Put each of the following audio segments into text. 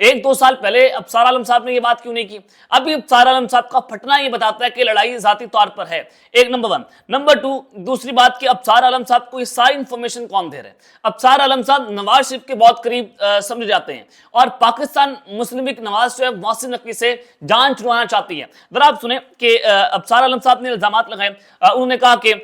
ایک دو سال پہلے ابصار عالم صاحب نے یہ بات کیوں نہیں کی؟ ابھی ابصار عالم صاحب کا پھٹنا یہ بتاتا ہے کہ لڑائی ذاتی طور پر ہے، ایک نمبر 1۔ نمبر 2، دوسری بات کہ ابصار عالم صاحب کو یہ ساری انفارمیشن کون دے رہے ہیں؟ ابصار عالم صاحب نواز شریف کے بہت قریب سمجھے جاتے ہیں، اور پاکستان مسلم لیگ نواز جو ہے محسن نقوی سے جان چھڑوانا چاہتی ہے۔ ذرا آپ سنیں کہ ابصار عالم صاحب نے الزامات لگائے، انہوں نے کہا کہ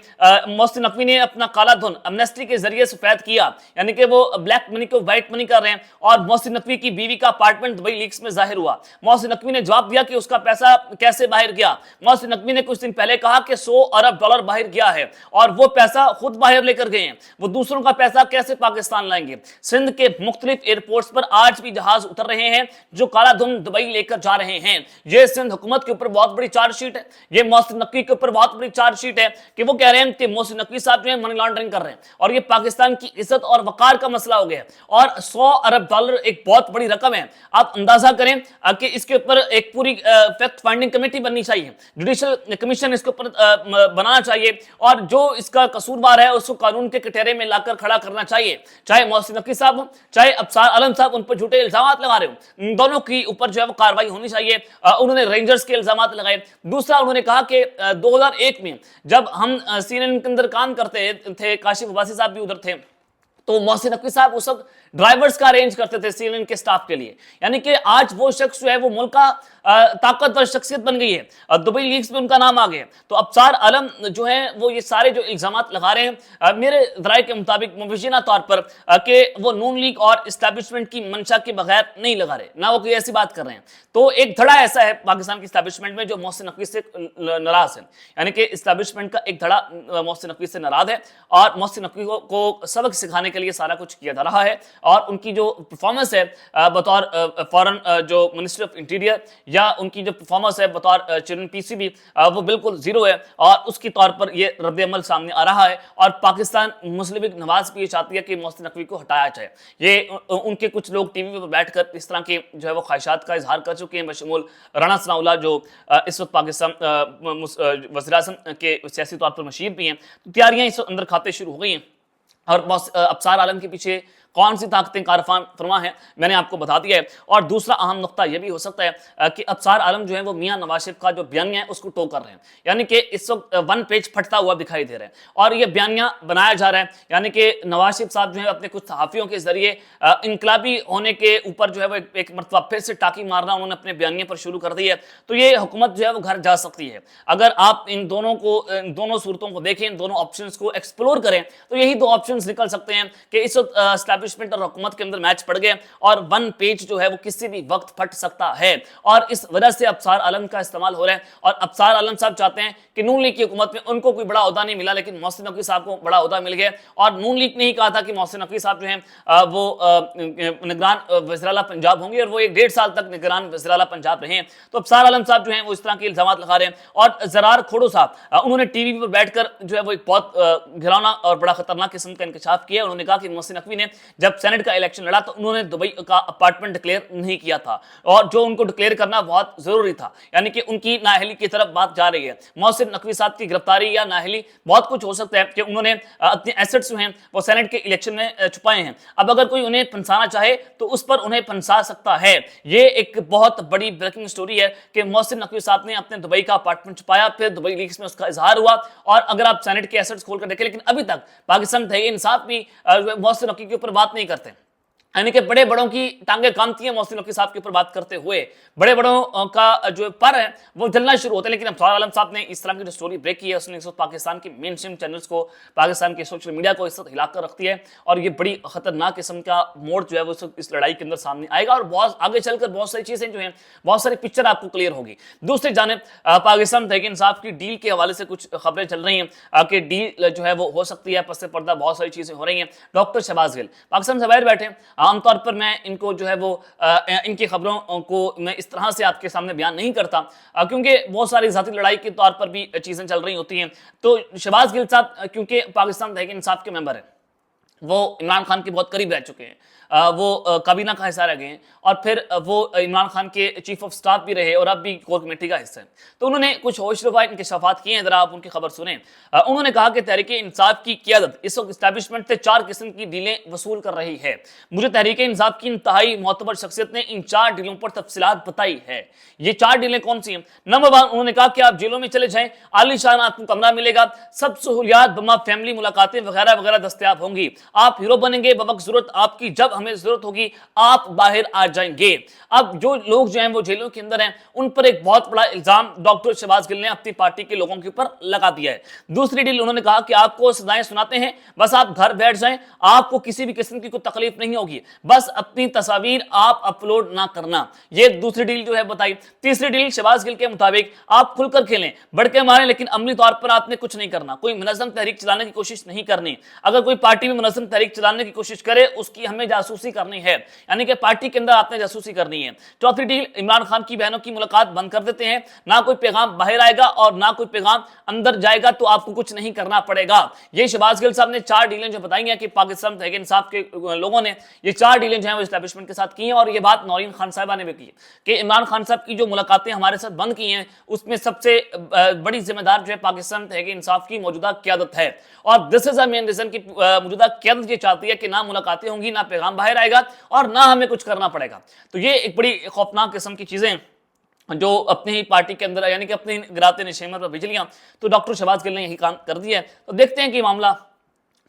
محسن نقوی نے اپنا کالا دھن امنیسٹی کے ذریعے سفید کیا، یعنی کہ وہ بلیک منی کو وائٹ منی کر رہے ہیں، اور محسن نقوی کی بیوی کا اپارٹمنٹ دبئی لیکس میں ظاہر ہوا۔ محسن نقوی نے جواب دیا کہ اس کا پیسہ کیسے باہر گیا۔ محسن نقوی نے کچھ دن پہلے کہا کہ 100 ارب ڈالر باہر گیا ہے، اور وہ پیسہ خود باہر لے کر گئے ہیں، وہ دوسروں کا پیسہ کیسے پاکستان لائیں گے؟ سندھ کے مختلف ایئرپورٹس پر آج بھی جہاز اتر رہے ہیں جو کالا دھن دبئی لے کر جا رہے ہیں۔ یہ سندھ حکومت کے اوپر بہت بڑی چارج شیٹ ہے، یہ محسن نقوی کے اوپر بہت بڑی چارج شیٹ ہے کہ وہ کہہ رہے ہیں کہ محسن نقوی صاحب جو ہے منی لانڈرنگ کر رہے ہیں، اور یہ پاکستان کی عزت اور وقار کا مسئلہ ہو گیا ہے، اور 100 ارب ڈالر ایک بہت بڑی رقم ہے۔ آپ اندازہ کریں کہ اس کے اوپر ایک پوری فیکٹ فائنڈنگ کمیٹی بننی چاہیے، جوڈیشل کمیشن اس کے اوپر بنانا چاہیے، اور جو اس کا قصوروار ہے اس کو قانون کے کٹہرے میں لا کر کھڑا کرنا چاہیے، چاہے محسن نقوی صاحب ہوں چاہے ابصار عالم صاحب ان پر جھوٹے الزامات لگا رہے ہوں، ان دونوں کی اوپر جو ہے وہ کارروائی ہونی چاہیے۔ انہوں نے رینجرز کے الزامات لگائے۔ دوسرا انہوں نے کہا کہ 2001 میں جب ہم سی این این کے اندر کام کرتے تھے، کاشف عباسی صاحب بھی ادھر تھے، تو محسن نقوی صاحب اس وقت ڈرائیورز کا ارینج کرتے تھے سی این این کے سٹاف کے لیے، یعنی کہ آج وہ شخص جو ہے وہ ملک کا طاقتور شخصیت بن گئی ہے، اور دبئی لیگز میں ان کا نام آ گیا۔ تو ابصار عالم جو ہیں وہ یہ سارے جو الزامات لگا رہے ہیں میرے ذرائع کے مطابق مبینہ طور پر کہ وہ نون لیگ اور اسٹیبلشمنٹ کی منشا کے بغیر نہیں لگا رہے، نہ وہ کوئی ایسی بات کر رہے ہیں۔ تو ایک دھڑا ایسا ہے پاکستان کی اسٹیبلشمنٹ میں جو محسن نقوی سے ناراض ہے، یعنی کہ اسٹیبلشمنٹ کا ایک دھڑا محسن نقوی سے ناراض ہے، اور محسن نقوی کو سبق سکھانے کے لیے سارا کچھ کیا جا رہا ہے، اور ان کی جو پرفارمنس ہے بطور فورن جو منسٹر آف انٹیریئر، یا ان کی جو پرفارمنس ہے بطور چیئرمین پی سی بی، وہ بالکل زیرو ہے، اور اس کی طور پر یہ رد عمل سامنے آ رہا ہے، اور پاکستان مسلم لیگ نواز بھی یہ چاہتی ہے کہ محسن نقوی کو ہٹایا جائے۔ یہ ان کے کچھ لوگ ٹی وی پر بیٹھ کر اس طرح کے جو ہے وہ خواہشات کا اظہار کر چکے ہیں، بشمول رانا ثناء اللہ جو اس وقت پاکستان وزیر اعظم کے سیاسی طور پر مشیر بھی ہیں۔ تو تیاریاں اس وقت اندر کھاتے شروع ہو گئی ہیں، اور ابصار عالم کے پیچھے کون سی طاقتیں کار فرما ہیں میں نے آپ کو بتا دیا ہے۔ اور دوسرا اہم نقطہ یہ بھی ہو سکتا ہے کہ ابصار عالم جو ہے وہ میاں نواز شریف کا جو بیانیہ ہے اس کو ٹو کر رہے ہیں، یعنی کہ اس وقت 1 پیج پھٹتا ہوا دکھائی دے رہا ہے، اور یہ بیانیہ بنایا جا رہا ہے، یعنی کہ نواز شریف صاحب جو ہے اپنے کچھ صحافیوں کے ذریعے انقلابی ہونے کے اوپر جو ہے وہ ایک مرتبہ پھر سے ٹاکی مارنا انہوں نے اپنے بیانیے پر شروع کر دی ہے۔ تو یہ حکومت جو ہے وہ گھر جا سکتی ہے اگر آپ ان دونوں صورتوں کو دیکھیں، ان دونوں آپشنز کو ایکسپلور کریں، تو یہی دو آپشنز نکل سکتے ہیں کہ اس وقت اسٹیبلشمنٹ اور حکومت کے اندر میچ پڑ گئے، اور 1 پیج جو ہے وہ کسی بھی وقت پھٹ سکتا ہے، اور اس وجہ سے ابصار عالم کا استعمال ہو رہا ہے۔ اور ابصار عالم صاحب چاہتے ہیں کہ نون لیگ کی حکومت میں ان کو کوئی بڑا عہدہ نہیں ملا، لیکن محسن نقوی صاحب کو بڑا عہدہ مل گیا، اور نون لیگ نے ہی کہا تھا کہ محسن نقوی صاحب جو ہیں وہ نگران وزیر اعلیٰ پنجاب ہوں گے، اور وہ 1.5 سال تک نگران وزیر اعلیٰ پنجاب رہے ہیں۔ تو ابصار عالم صاحب جو ہیں وہ اس طرح کے الزامات لگا رہے ہیں، اور زرار کھوڑو صاحب انہوں نے ٹی وی پر بیٹھ کر جو ہے وہ ایک بہت گھراؤنا اور بڑا خطرناک قسم کا انکشاف کیا۔ انہوں نے کہا کہ محسن نقوی نے جب سینٹ کا الیکشن لڑا تو انہوں نے دبئی کا اپارٹمنٹ ڈکلیئر نہیں کیا تھا، اور جو ان کو ڈکلیئر کرنا بہت ضروری تھا، یعنی کہ ان کی نااہلی کی طرف بات جا رہی ہے۔ محسن نقوی صاحب کی گرفتاری یا نااہلی بہت کچھ ہو سکتا ہے کہ انہوں نے اپنے ایسٹس جو ہیں وہ سینٹ کے الیکشن میں چھپائے ہیں، اب اگر کوئی انہیں پھنسانا چاہے تو اس پر انہیں پھنسا سکتا ہے۔ یہ ایک بہت بڑی بریکنگ سٹوری ہے کہ محسن نقوی صاحب نے اپنے دبئی کا اپارٹمنٹ چھپایا، پھر دبئی لیکس میں اس کا اظہار ہوا، اور اگر آپ سینٹ کے ایسٹس کھول کر دیکھیں، لیکن ابھی تک پاکستان تحریک انصاف بھی محسن نقوی کے اوپر بات نہیں کرتے، یعنی کہ بڑے بڑوں کی ٹانگیں کامتی ہیں محسن نقوی صاحب کے اوپر بات کرتے ہوئے، بڑے بڑوں کا جو پر ہے وہ جلنا شروع ہوتا ہے۔ لیکن ابصار عالم صاحب نے اس طرح کی جو سٹوری بریک کی ہے، اس نے اس وقت پاکستان کے مین اسٹریم چینلز کو، پاکستان کے سوشل میڈیا کو اس وقت ہلا کر رکھتی ہے، اور یہ بڑی خطرناک قسم کا موڑ جو ہے وہ اس لڑائی کے اندر سامنے آئے گا، اور بہت آگے چل کر بہت ساری چیزیں جو ہیں، بہت ساری پکچر آپ کو کلیئر ہوگی۔ دوسری جانب پاکستان تحریک انصاف کی ڈیل کے حوالے سے کچھ خبریں چل رہی ہیں کہ ڈیل جو ہے وہ ہو سکتی ہے، پس پردہ بہت ساری چیزیں ہو رہی ہیں۔ ڈاکٹر شہباز گل پاکستان سے باہر بیٹھے، عام طور پر میں ان کو جو ہے وہ ان کی خبروں کو میں اس طرح سے آپ کے سامنے بیان نہیں کرتا، کیونکہ بہت ساری ذاتی لڑائی کے طور پر بھی چیزیں چل رہی ہوتی ہیں۔ تو شہباز گل صاحب کیونکہ پاکستان تحریک انصاف کے ممبر ہیں، وہ عمران خان کے بہت قریب رہ چکے ہیں، وہ کابینہ کا حصہ رہ گئے ہیں، اور پھر وہ عمران خان کے چیف آف سٹاف بھی رہے اور اب بھی کور کمیٹی کا حصہ ہیں۔ تو انہوں نے کچھ ہوش رفا انکشافات کیے ہیں، ذرا آپ ان کی خبر سنیں۔ انہوں نے کہا کہ تحریک انصاف کی قیادت اس وقت اسٹیبلشمنٹ سے 4 قسم کی ڈیلیں وصول کر رہی ہے۔ مجھے تحریک انصاف کی انتہائی معتبر شخصیت نے ان 4 ڈیلوں پر تفصیلات بتائی ہے۔ یہ 4 ڈیلیں کون سی ہیں؟ نمبر 1، انہوں نے کہا کہ آپ جیلوں میں چلے جائیں، عالی شان آپ کو کمرہ ملے گا، سب سہولیات بما فیملی ملاقاتیں وغیرہ وغیرہ دستیاب ہوں گی، آپ ہیرو بنیں گے، بوقت ضرورت آپ کی جب ہمیں ضرورت ہوگی آپ باہر آ جائیں گے۔ اب جو لوگ جو ہیں وہ جیلوں کے اندر ہیں، ان پر ایک بہت بڑا الزام ڈاکٹر شہباز گل نے اپنی پارٹی کے لوگوں کے اوپر لگا دیا ہے۔ دوسری ڈیل انہوں نے کہا کہ آپ کو سزائیں سناتے ہیں، بس آپ گھر بیٹھ جائیں، آپ کو کسی بھی قسم کی کوئی تکلیف نہیں ہوگی، بس اپنی تصاویر آپ اپلوڈ نہ کرنا۔ یہ دوسری ڈیل جو ہے بتائی۔ تیسری ڈیل شہباز گل کے مطابق آپ کھل کر کھیلیں، بڑھ کے ماریں، لیکن عملی طور پر آپ نے کچھ نہیں کرنا، کوئی منظم تحریک چلانے کی کوشش نہیں کرنی۔ اگر کوئی پارٹی میں منظم تحریک چلانے کی کوشش کرے اس کی ہمیں جاسوسی کرنی ہے، یعنی کہ پارٹی کے اندر آپ نے جاسوسی کرنی ہے۔ چوتھی ڈیل، عمران خان کی بہنوں کی ملاقات بند کر دیتے ہیں، نہ کوئی پیغام باہر آئے گا اور نہ کوئی پیغام اندر جائے گا، تو آپ کو کچھ نہیں کرنا پڑے گا۔ یہ شہباز گل صاحب نے 4 ڈیلیں جو بتائی ہیں کہ پاکستان تحریک انصاف کے لوگوں نے یہ 4 ڈیلیں جو ہیں وہ اسٹیبلشمنٹ کے ساتھ کی ہیں، اور یہ بات نورین خان صاحبہ نے بھی کی کہ عمران خان صاحب کی جو ملاقاتیں ہمارے ساتھ بند کی ہیں اس میں سب سے بڑی ذمہ دار جو ہے پاکستان تحریک انصاف کی موجودہ قیادت ہے، اور دس از اے مین ریزن کہ موجودہ قیادت یہ چاہتی ہے کہ نہ ملاقاتیں ہوں گی، نہ پیغام باہر آئے گا، اور نہ ہمیں کچھ کرنا پڑے گا۔ تو یہ ایک بڑی خوفناک قسم کی چیزیں جو اپنی ہی پارٹی کے اندر، یعنی کہ اپنی گراتے نشیمت پر بجلیاں، تو ڈاکٹر شہباز گل نے یہی کام کر دیا ہے۔ تو دیکھتے ہیں کہ معاملہ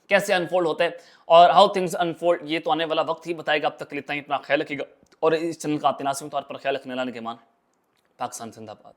کیسے انفولڈ ہوتا ہے اور ہاؤ تھنگز انفولڈ، یہ تو آنے والا وقت ہی بتائے گا۔ اب تک اتنا ہی، اپنا خیال رکھیے گا، اور اس چینل کا آپ تناسب طور پر خیال رکھنے والے کے مان۔ پاکستان زندہ باد۔